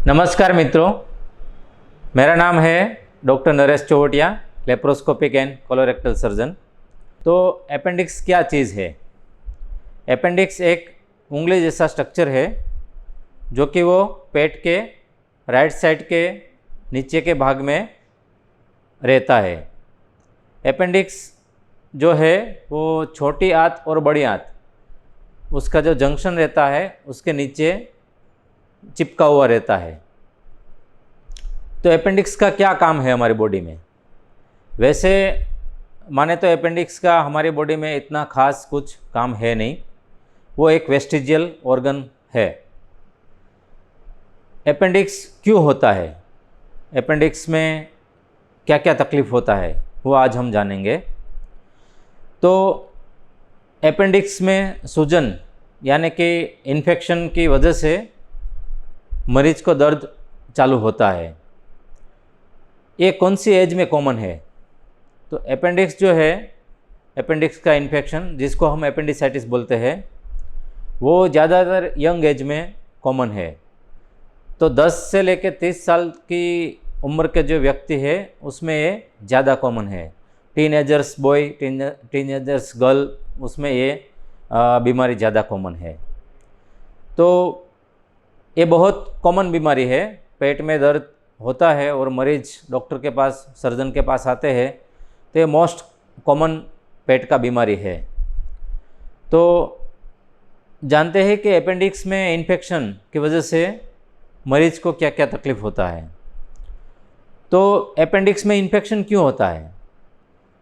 नमस्कार मित्रों, मेरा नाम है doctor Naresh Chouvatiya, laparoscopic and colorectal surgeon. तो अपेंडिक्स क्या चीज़ है? अपेंडिक्स एक उंगली जैसा स्ट्रक्चर है जो कि वो पेट के राइट साइड के नीचे के भाग में रहता है। अपेंडिक्स जो है वो छोटी आंत और बड़ी आंत, उसका जो जंक्शन रहता है उसके नीचे चिपका हुआ रहता है। तो अपेंडिक्स का क्या काम है हमारी बॉडी में? वैसे माने तो अपेंडिक्स का हमारी बॉडी में इतना खास कुछ काम है नहीं, वो एक वेस्टिजियल ऑर्गन है। अपेंडिक्स क्यों होता है, अपेंडिक्स में क्या क्या तकलीफ होता है, वो आज हम जानेंगे। तो अपेंडिक्स में सूजन यानी कि इन्फेक्शन की वजह से मरीज को दर्द चालू होता है। ये कौन सी एज में कॉमन है? तो अपेंडिक्स जो है, अपेंडिक्स का इन्फेक्शन जिसको हम अपेंडिसाइटिस बोलते हैं, वो ज़्यादातर यंग एज में कॉमन है। तो 10 से लेकर 30 साल की उम्र के जो व्यक्ति है उसमें ये ज़्यादा कॉमन है। टीनेजर्स बॉय, टीनेजर्स गर्ल, उसमें ये बीमारी ज़्यादा कॉमन है। तो ये बहुत कॉमन बीमारी है। पेट में दर्द होता है और मरीज डॉक्टर के पास, सर्जन के पास आते हैं, तो ये मोस्ट कॉमन पेट का बीमारी है। तो जानते हैं कि अपेंडिक्स में इन्फेक्शन की वजह से मरीज को क्या क्या तकलीफ होता है। तो अपेंडिक्स में इन्फेक्शन क्यों होता है?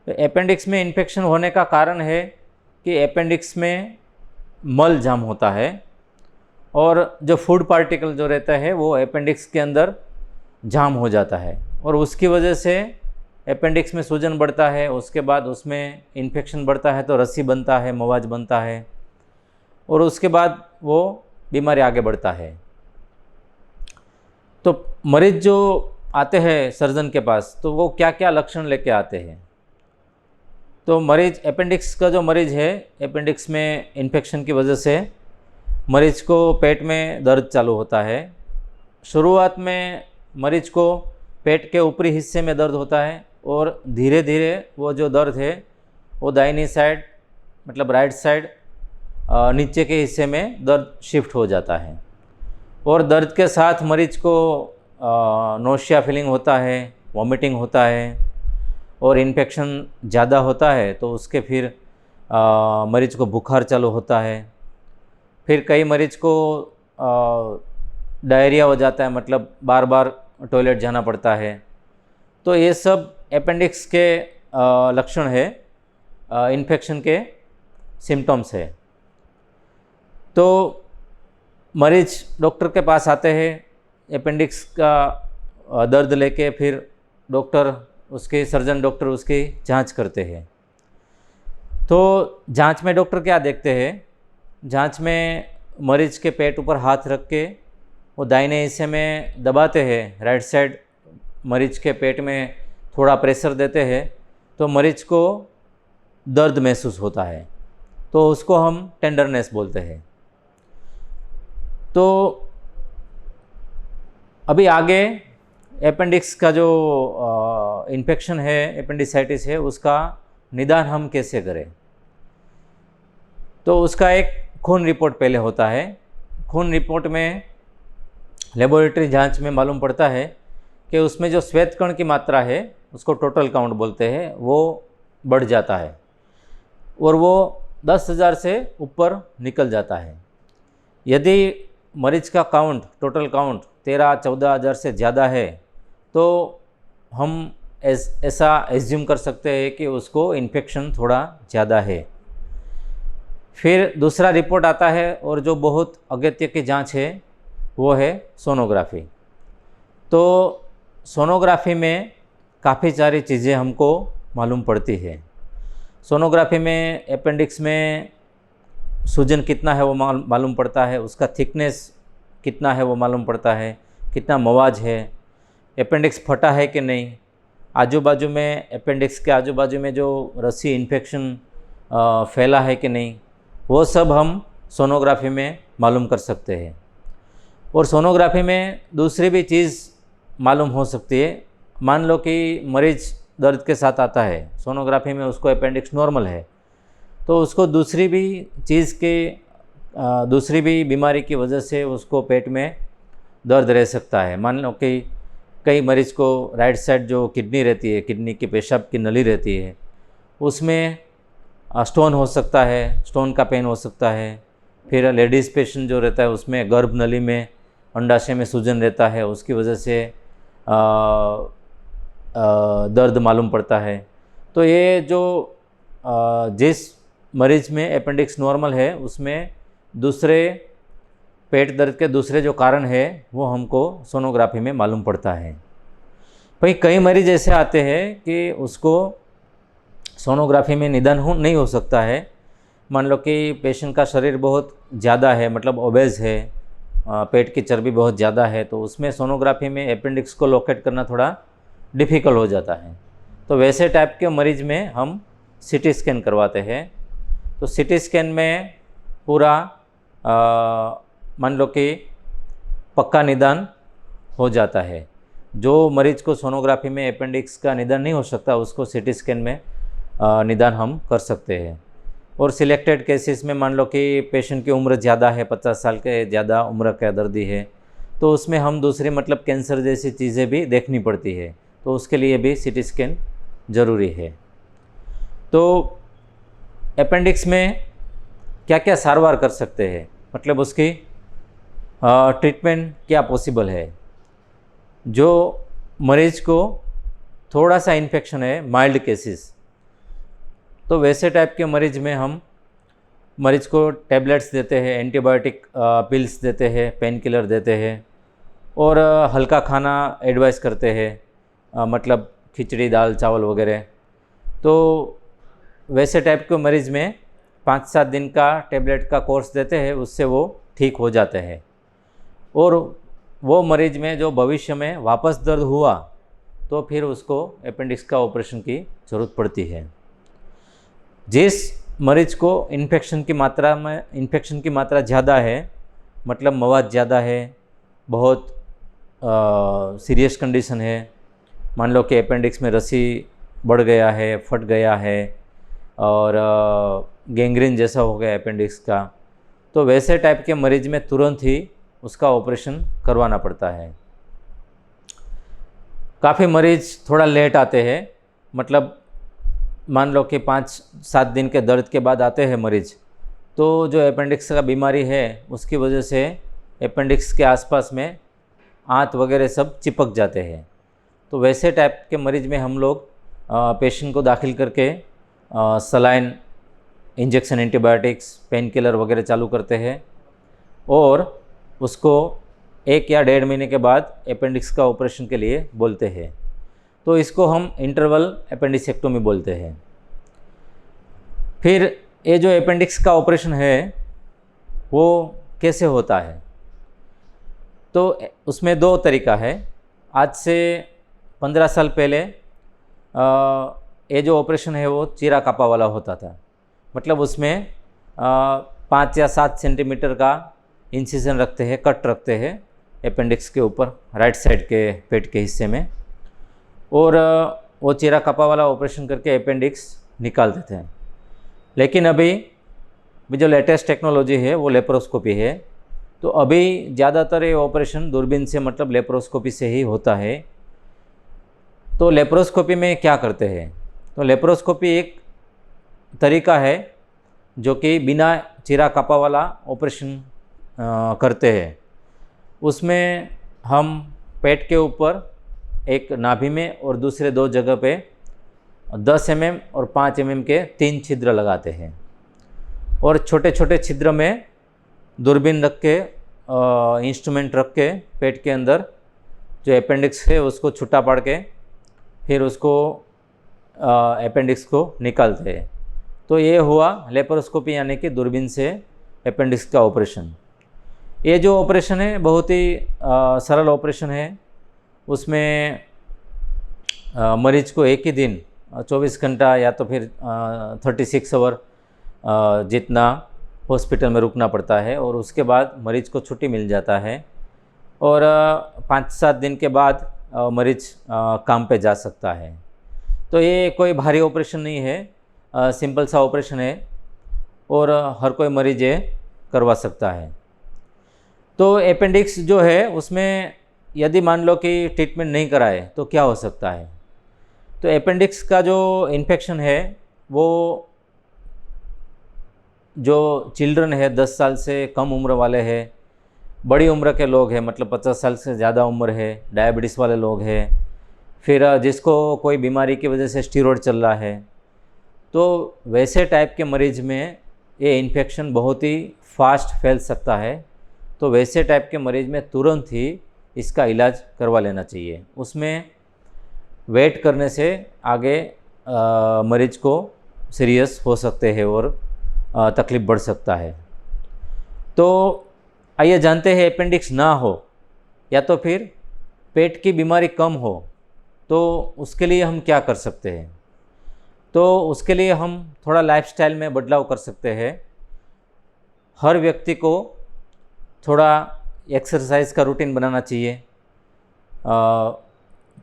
तो अपेंडिक्स में इन्फेक्शन होने का कारण है कि अपेंडिक्स में मल जाम होता है और जो फूड पार्टिकल जो रहता है वो अपेंडिक्स के अंदर जाम हो जाता है और उसकी वजह से अपेंडिक्स में सूजन बढ़ता है। उसके बाद उसमें इन्फेक्शन बढ़ता है तो रस्सी बनता है, मवाज बनता है और उसके बाद वो बीमारी आगे बढ़ता है। तो मरीज जो आते हैं सर्जन के पास, तो वो क्या क्या लक्षण लेके आते हैं? तो मरीज, अपेंडिक्स का जो मरीज है, अपेंडिक्स में इन्फेक्शन की वजह से मरीज को पेट में दर्द चालू होता है। शुरुआत में मरीज को पेट के ऊपरी हिस्से में दर्द होता है और धीरे धीरे वो जो दर्द है वो दाहिनी साइड, मतलब राइट साइड, नीचे के हिस्से में दर्द शिफ्ट हो जाता है और दर्द के साथ मरीज को नोशिया फीलिंग होता है, वॉमिटिंग होता है और इन्फेक्शन ज़्यादा होता है तो उसके फिर मरीज को बुखार चालू होता है। फिर कई मरीज को डायरिया हो जाता है, मतलब बार बार टॉयलेट जाना पड़ता है। तो ये सब अपेंडिक्स के लक्षण है, इन्फेक्शन के सिम्टम्स है। तो मरीज डॉक्टर के पास आते हैं अपेंडिक्स का दर्द लेके, फिर डॉक्टर उसके, सर्जन डॉक्टर उसकी जांच करते हैं। तो जांच में डॉक्टर क्या देखते हैं? जांच में मरीज के पेट ऊपर हाथ रख के वो दाहिने हिस्से में दबाते हैं, राइट साइड मरीज के पेट में थोड़ा प्रेशर देते हैं तो मरीज को दर्द महसूस होता है, तो उसको हम टेंडरनेस बोलते हैं। तो अभी आगे अपेंडिक्स का जो इन्फेक्शन है, अपेंडिसाइटिस है, उसका निदान हम कैसे करें? तो उसका एक खून रिपोर्ट पहले होता है। खून रिपोर्ट में लेबोरेटरी जांच में मालूम पड़ता है कि उसमें जो श्वेत कण की मात्रा है, उसको टोटल काउंट बोलते हैं, वो बढ़ जाता है और वो 10,000 से ऊपर निकल जाता है। यदि मरीज का काउंट, टोटल काउंट 13-14 हज़ार से ज़्यादा है तो हम ऐसा एज्यूम कर सकते हैं कि उसको इन्फेक्शन थोड़ा ज़्यादा है। फिर दूसरा रिपोर्ट आता है और जो बहुत अगत्य की जांच है वो है सोनोग्राफी। तो सोनोग्राफी में काफ़ी सारी चीज़ें हमको मालूम पड़ती है। सोनोग्राफी में अपेंडिक्स में सूजन कितना है वो मालूम पड़ता है, उसका थिकनेस कितना है वो मालूम पड़ता है, कितना मवाज है, अपेंडिक्स फटा है कि नहीं, आजू बाजू में, अपेंडिक्स के आजू बाजू में जो रस्सी इन्फेक्शन फैला है कि नहीं, वो सब हम सोनोग्राफी में मालूम कर सकते हैं। और सोनोग्राफी में दूसरी भी चीज़ मालूम हो सकती है। मान लो कि मरीज दर्द के साथ आता है, सोनोग्राफी में उसको अपेंडिक्स नॉर्मल है, तो उसको दूसरी भी चीज़ के दूसरी भी बीमारी की वजह से उसको पेट में दर्द रह सकता है। मान लो कि कई मरीज को राइट साइड जो किडनी रहती है, किडनी की पेशाब की नली रहती है, उसमें स्टोन हो सकता है, स्टोन का पेन हो सकता है। फिर लेडीज़ पेशेंट जो रहता है उसमें गर्भ नली में अंडाशय में सूजन रहता है, उसकी वजह से दर्द मालूम पड़ता है। तो ये जो जिस मरीज में अपेंडिक्स नॉर्मल है उसमें दूसरे पेट दर्द के दूसरे जो कारण है वो हमको सोनोग्राफी में मालूम पड़ता है। भाई कई मरीज ऐसे आते हैं कि उसको सोनोग्राफी में निदान नहीं हो सकता है। मान लो कि पेशेंट का शरीर बहुत ज़्यादा है, मतलब ओबेज है, पेट की चर्बी बहुत ज़्यादा है, तो उसमें सोनोग्राफी में अपेंडिक्स को लोकेट करना थोड़ा डिफ़िकल्ट हो जाता है। तो वैसे टाइप के मरीज में हम सीटी स्कैन करवाते हैं। तो सीटी स्कैन में पूरा मान लो कि पक्का निदान हो जाता है। जो मरीज को सोनोग्राफी में अपेंडिक्स का निदान नहीं हो सकता उसको सीटी स्कैन में निदान हम कर सकते हैं। और सिलेक्टेड केसेस में मान लो कि पेशेंट की उम्र ज़्यादा है, 50 साल के ज़्यादा उम्र का दर्दी है, तो उसमें हम दूसरी मतलब कैंसर जैसी चीज़ें भी देखनी पड़ती है, तो उसके लिए भी सीटी स्कैन ज़रूरी है। तो अपेंडिक्स में क्या क्या सारवार कर सकते हैं, मतलब उसकी ट्रीटमेंट क्या पॉसिबल है। जो मरीज को थोड़ा सा इन्फेक्शन है, माइल्ड केसेस, तो वैसे टाइप के मरीज में हम मरीज को टैबलेट्स देते हैं, एंटीबायोटिक पिल्स देते हैं, पेन किलर देते हैं और हल्का खाना एडवाइस करते हैं, मतलब खिचड़ी, दाल, चावल वगैरह। तो वैसे टाइप के मरीज में 5-7 दिन का टैबलेट का कोर्स देते हैं, उससे वो ठीक हो जाते हैं। और वो मरीज में जो भविष्य में वापस दर्द हुआ तो फिर उसको अपेंडिक्स का ऑपरेशन की ज़रूरत पड़ती है। जिस मरीज को इन्फेक्शन की मात्रा ज़्यादा है, मतलब मवाद ज़्यादा है, बहुत सीरियस कंडीशन है, मान लो कि अपेंडिक्स में रस्सी बढ़ गया है, फट गया है और गैंग्रीन जैसा हो गया अपेंडिक्स का, तो वैसे टाइप के मरीज में तुरंत ही उसका ऑपरेशन करवाना पड़ता है। काफ़ी मरीज थोड़ा लेट आते हैं, मतलब मान लो कि 5-7 दिन के दर्द के बाद आते हैं मरीज, तो जो अपेंडिक्स का बीमारी है उसकी वजह से अपेंडिक्स के आसपास में आंत वगैरह सब चिपक जाते हैं। तो वैसे टाइप के मरीज में हम लोग पेशेंट को दाखिल करके saline, injection, antibiotics, pain killer वगैरह चालू करते हैं और उसको 1 या 1.5 महीने के बाद अपेंडिक्स का ऑपरेशन के लिए बोलते हैं। तो इसको हम इंटरवल अपेंडिसेक्टोमी बोलते हैं। फिर ये जो अपेंडिक्स का ऑपरेशन है वो कैसे होता है, तो उसमें 2 तरीका है। आज से 15 साल पहले ये जो ऑपरेशन है वो चीरा कापा वाला होता था, मतलब उसमें 5 या 7 सेंटीमीटर का इंसिजन रखते हैं, कट रखते हैं अपेंडिक्स के ऊपर, राइट साइड के पेट के हिस्से में, और वो चीरा कापा वाला ऑपरेशन करके अपेंडिक्स निकाल देते हैं। लेकिन अभी जो लेटेस्ट टेक्नोलॉजी है वो लेप्रोस्कोपी है, तो अभी ज़्यादातर ये ऑपरेशन दूरबीन से, मतलब लेप्रोस्कोपी से ही होता है। तो लेप्रोस्कोपी में क्या करते हैं, तो लेप्रोस्कोपी एक तरीका है जो कि बिना चीरा कापा वाला ऑपरेशन करते हैं। उसमें हम पेट के ऊपर एक नाभि में और दूसरे 2 जगह पे 10 mm और 5 mm के 3 छिद्र लगाते हैं और छोटे छोटे छिद्र में दूरबीन रख के, इंस्ट्रूमेंट रख के पेट के अंदर जो अपेंडिक्स है उसको छुट्टा पाड़ के फिर उसको अपेंडिक्स को निकालते हैं। तो ये हुआ लेप्रोस्कोपी, यानी कि दूरबीन से अपेंडिक्स का ऑपरेशन। ये जो ऑपरेशन है बहुत ही सरल ऑपरेशन है। उसमें मरीज को एक ही दिन 24 घंटा या तो फिर 36 आवर जितना हॉस्पिटल में रुकना पड़ता है और उसके बाद मरीज को छुट्टी मिल जाता है। और 5-7 दिन के बाद मरीज काम पे जा सकता है। तो ये कोई भारी ऑपरेशन नहीं है, सिंपल सा ऑपरेशन है और हर कोई मरीज ये करवा सकता है। तो अपेंडिक्स जो है उसमें यदि मान लो कि ट्रीटमेंट नहीं कराए तो क्या हो सकता है। तो अपेंडिक्स का जो इन्फेक्शन है वो जो चिल्ड्रन है 10 साल से कम उम्र वाले हैं, बड़ी उम्र के लोग हैं मतलब 50 साल से ज़्यादा उम्र है, डायबिटीज़ वाले लोग हैं, फिर जिसको कोई बीमारी की वजह से स्टीरॉयड चल रहा है, तो वैसे टाइप के मरीज में ये इन्फेक्शन बहुत ही फास्ट फैल सकता है। तो वैसे टाइप के मरीज में तुरंत ही इसका इलाज करवा लेना चाहिए। उसमें वेट करने से आगे मरीज को सीरियस हो सकते हैं और तकलीफ़ बढ़ सकता है। तो आइए जानते हैं अपेंडिक्स ना हो या तो फिर पेट की बीमारी कम हो तो उसके लिए हम क्या कर सकते हैं। तो उसके लिए हम थोड़ा लाइफस्टाइल में बदलाव कर सकते हैं। हर व्यक्ति को थोड़ा एक्सरसाइज का रूटीन बनाना चाहिए,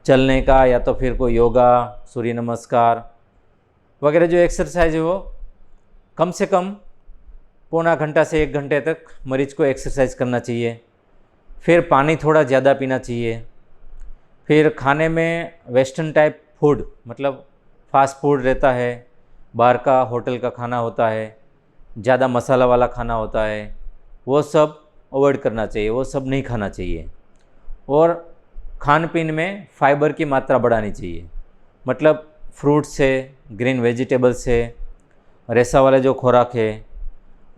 चलने का या तो फिर कोई योगा, सूर्य नमस्कार वगैरह जो एक्सरसाइज है वो कम से कम पौना घंटा से 1 घंटे तक मरीज को एक्सरसाइज करना चाहिए। फिर पानी थोड़ा ज़्यादा पीना चाहिए। फिर खाने में वेस्टर्न टाइप फूड मतलब फास्ट फूड रहता है, बाहर का होटल का खाना होता है, ज़्यादा मसाला वाला खाना होता है, वो सब अवॉइड करना चाहिए, वो सब नहीं खाना चाहिए। और खान पीन में फाइबर की मात्रा बढ़ानी चाहिए, मतलब फ्रूट से, ग्रीन वेजिटेबल से, रेसा वाले जो खुराक है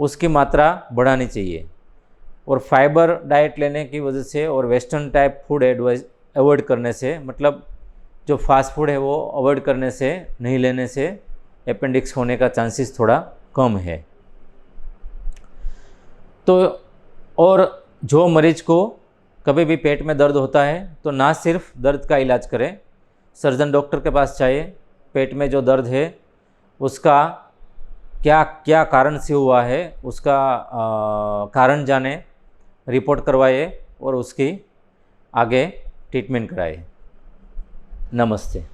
उसकी मात्रा बढ़ानी चाहिए। और फाइबर डाइट लेने की वजह से और वेस्टर्न टाइप फूड अवॉइड करने से, मतलब जो फास्ट फूड है वो अवॉइड करने से, नहीं लेने से अपेंडिक्स होने का चांसेस थोड़ा कम है। तो और जो मरीज को कभी भी पेट में दर्द होता है तो ना सिर्फ दर्द का इलाज करें, सर्जन डॉक्टर के पास जाइए, पेट में जो दर्द है उसका क्या क्या कारण से हुआ है उसका कारण जाने, रिपोर्ट करवाइए और उसकी आगे ट्रीटमेंट कराइए। नमस्ते।